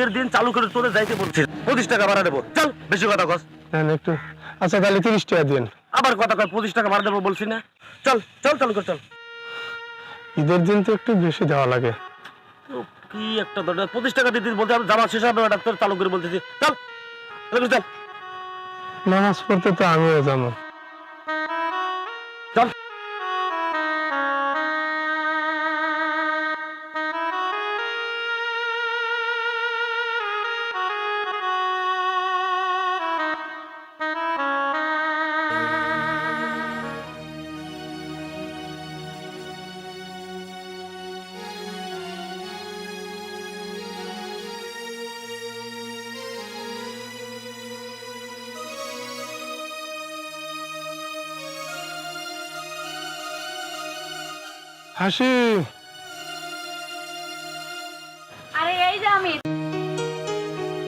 ঈদের দিন চালু করে তোরে যাইতে বলছি, 25 টাকা ভাড়া দেবো। চল, বেশি কথা কস। দেন একটু। আচ্ছা তাহলে 30 টাকা দিন। আবার কথা কয়, 25 টাকা ভাড়া দেবো বলছি না? চল চল, চালু কর, চল। ঈদের দিন তো একটু বেশি দেওয়া লাগে। ও, কি একটা দরকার, 25 টাকা দিতে বলতে আমি জামা শেষ হবে, ওটা তোর চালু করে বলতেছি। চল চল চল নামাজ পড়তে তো আমিও যাবো। চল। হাসি